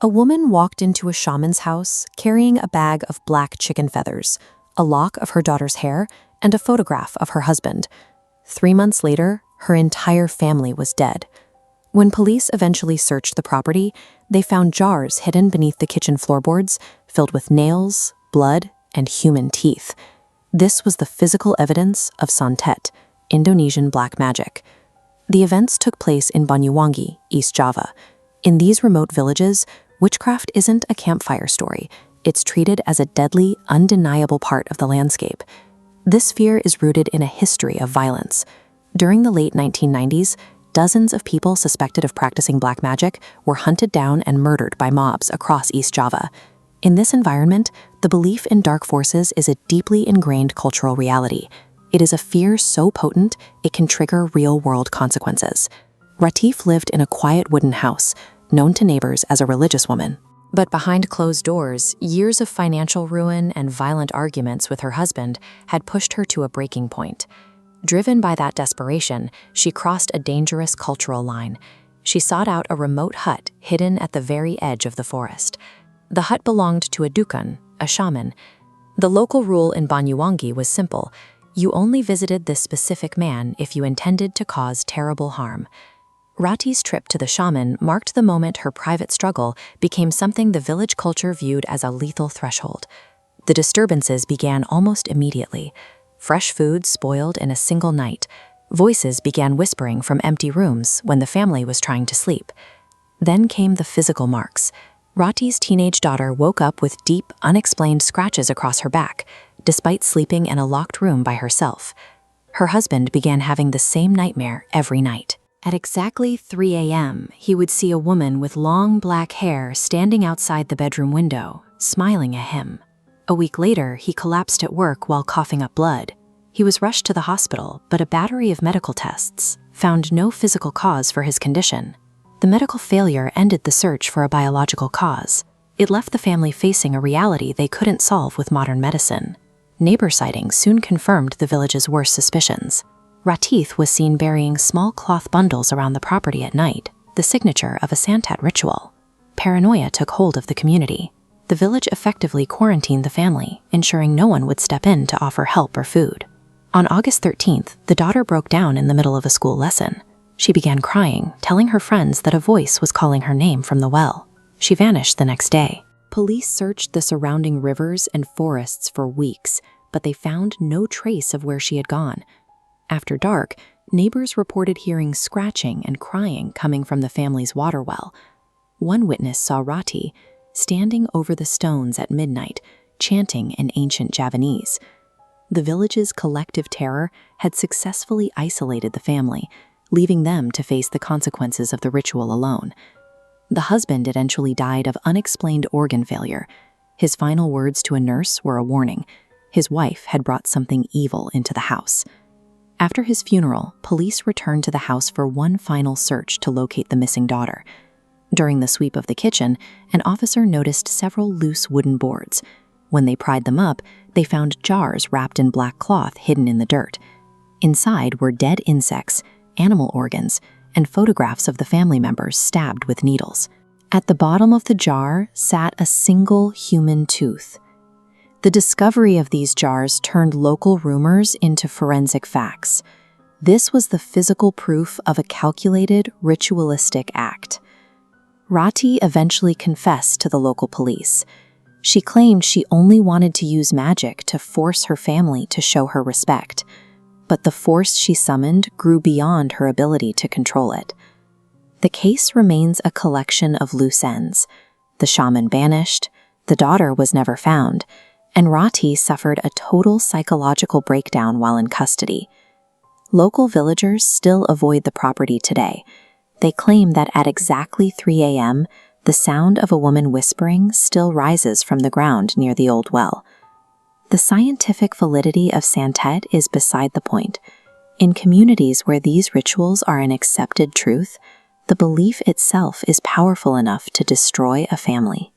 A woman walked into a shaman's house carrying a bag of black chicken feathers, a lock of her daughter's hair, and a photograph of her husband. 3 months later, her entire family was dead. When police eventually searched the property, they found jars hidden beneath the kitchen floorboards filled with nails, blood, and human teeth. This was the physical evidence of Santet, Indonesian black magic. The events took place in Banyuwangi, East Java. In these remote villages, witchcraft isn't a campfire story. It's treated as a deadly, undeniable part of the landscape. This fear is rooted in a history of violence. During the late 1990s, dozens of people suspected of practicing black magic were hunted down and murdered by mobs across East Java. In this environment, the belief in dark forces is a deeply ingrained cultural reality. It is a fear so potent, it can trigger real-world consequences. Ratif lived in a quiet wooden house, known to neighbors as a religious woman. But behind closed doors, years of financial ruin and violent arguments with her husband had pushed her to a breaking point. Driven by that desperation, she crossed a dangerous cultural line. She sought out a remote hut hidden at the very edge of the forest. The hut belonged to a dukun, a shaman. The local rule in Banyuwangi was simple. You only visited this specific man if you intended to cause terrible harm. Rati's trip to the shaman marked the moment her private struggle became something the village culture viewed as a lethal threshold. The disturbances began almost immediately. Fresh food spoiled in a single night. Voices began whispering from empty rooms when the family was trying to sleep. Then came the physical marks. Rati's teenage daughter woke up with deep, unexplained scratches across her back, despite sleeping in a locked room by herself. Her husband began having the same nightmare every night. At exactly 3 a.m., he would see a woman with long black hair standing outside the bedroom window, smiling at him. A week later, he collapsed at work while coughing up blood. He was rushed to the hospital, but a battery of medical tests found no physical cause for his condition. The medical failure ended the search for a biological cause. It left the family facing a reality they couldn't solve with modern medicine. Neighbor sightings soon confirmed the village's worst suspicions. Ratif was seen burying small cloth bundles around the property at night, the signature of a Santet ritual. Paranoia took hold of the community. The village effectively quarantined the family, ensuring no one would step in to offer help or food. On August 13th, the daughter broke down in the middle of a school lesson. She began crying, telling her friends that a voice was calling her name from the well. She vanished the next day. Police searched the surrounding rivers and forests for weeks, but they found no trace of where she had gone. After dark, neighbors reported hearing scratching and crying coming from the family's water well. One witness saw Rati standing over the stones at midnight, chanting in ancient Javanese. The village's collective terror had successfully isolated the family, leaving them to face the consequences of the ritual alone. The husband eventually died of unexplained organ failure. His final words to a nurse were a warning. His wife had brought something evil into the house. After his funeral, police returned to the house for one final search to locate the missing daughter. During the sweep of the kitchen, an officer noticed several loose wooden boards. When they pried them up, they found jars wrapped in black cloth hidden in the dirt. Inside were dead insects, animal organs, and photographs of the family members stabbed with needles. At the bottom of the jar sat a single human tooth. The discovery of these jars turned local rumors into forensic facts. This was the physical proof of a calculated, ritualistic act. Rati eventually confessed to the local police. She claimed she only wanted to use magic to force her family to show her respect, but the force she summoned grew beyond her ability to control it. The case remains a collection of loose ends. The shaman vanished, the daughter was never found, and Rati suffered a total psychological breakdown while in custody. Local villagers still avoid the property today. They claim that at exactly 3 a.m., the sound of a woman whispering still rises from the ground near the old well. The scientific validity of Santet is beside the point. In communities where these rituals are an accepted truth, the belief itself is powerful enough to destroy a family.